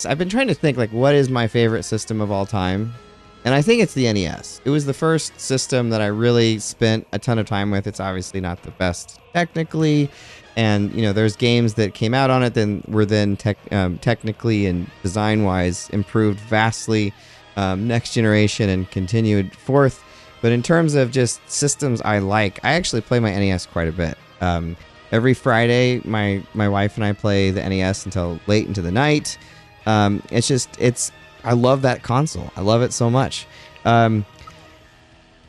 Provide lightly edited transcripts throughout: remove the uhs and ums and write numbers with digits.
I've been trying to think, like, what is my favorite system of all time? And I think it's the NES. It was the first system that I really spent a ton of time with. It's obviously not the best technically. And, you know, there's games that came out on it that were then technically and design-wise improved vastly next generation and continued forth. But in terms of just systems I actually play my NES quite a bit. Every Friday, my wife and I play the NES until late into the night. I love that console. I love it so much.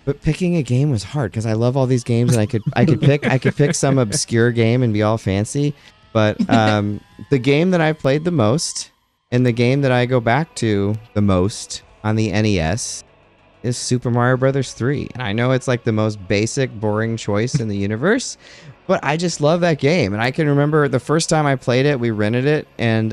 But picking a game was hard because I love all these games, and I could pick some obscure game and be all fancy. But the game that I played the most and the game that I go back to the most on the NES is Super Mario Brothers 3. And I know it's like the most basic, boring choice in the universe, but I just love that game. And I can remember the first time I played it, we rented it, and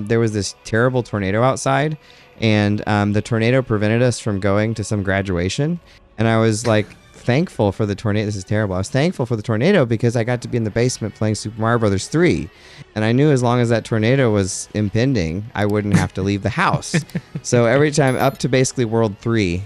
there was this terrible tornado outside, and the tornado prevented us from going to some graduation. And I was like thankful for the tornado. This is terrible. I was thankful for the tornado because I got to be in the basement playing Super Mario Brothers 3. And I knew as long as that tornado was impending, I wouldn't have to leave the house. So every time up to basically World 3,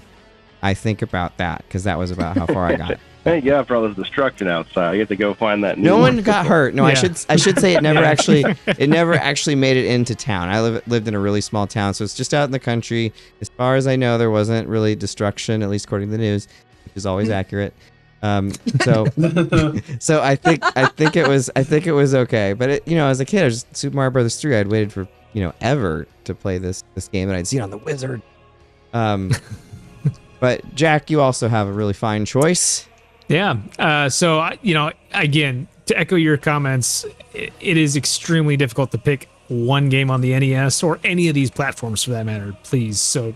I think about that because that was about how far I got. Thank God for all this destruction outside. You have to go find that. No one got hurt. No, yeah. I should say it never actually made it into town. I lived in a really small town, so it's just out in the country. As far as I know, there wasn't really destruction, at least according to the news, which is always accurate. So I think it was okay. But it, you know, as a kid, I was Super Mario Brothers 3. I'd waited for, you know, ever to play this game, and I'd seen it on the Wizard. But Jack, you also have a really fine choice. Yeah. So, you know, again, to echo your comments, it is extremely difficult to pick one game on the NES or any of these platforms for that matter, please. So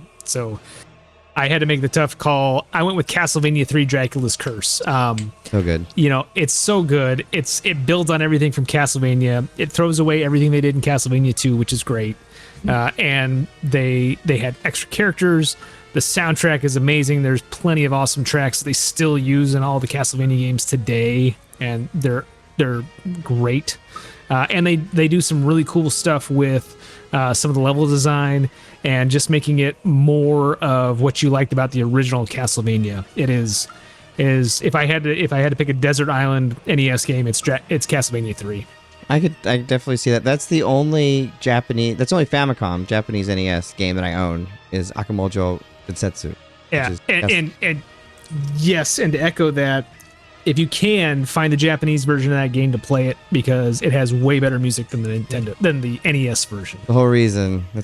I had to make the tough call. I went with Castlevania 3 Dracula's Curse. So good. You know, it's so good. It builds on everything from Castlevania. It throws away everything they did in Castlevania 2, which is great. And they had extra characters. The soundtrack is amazing. There's plenty of awesome tracks that they still use in all the Castlevania games today, and they're great. And they do some really cool stuff with some of the level design and just making it more of what you liked about the original Castlevania. It is if I had to pick a desert island NES game, it's Castlevania 3. I definitely see that. That's the only Famicom Japanese NES game that I own is Akamojo Densetsu. Yeah, and yes, and to echo that, if you can find the Japanese version of that game to play it, because it has way better music than the NES version. The whole reason. That's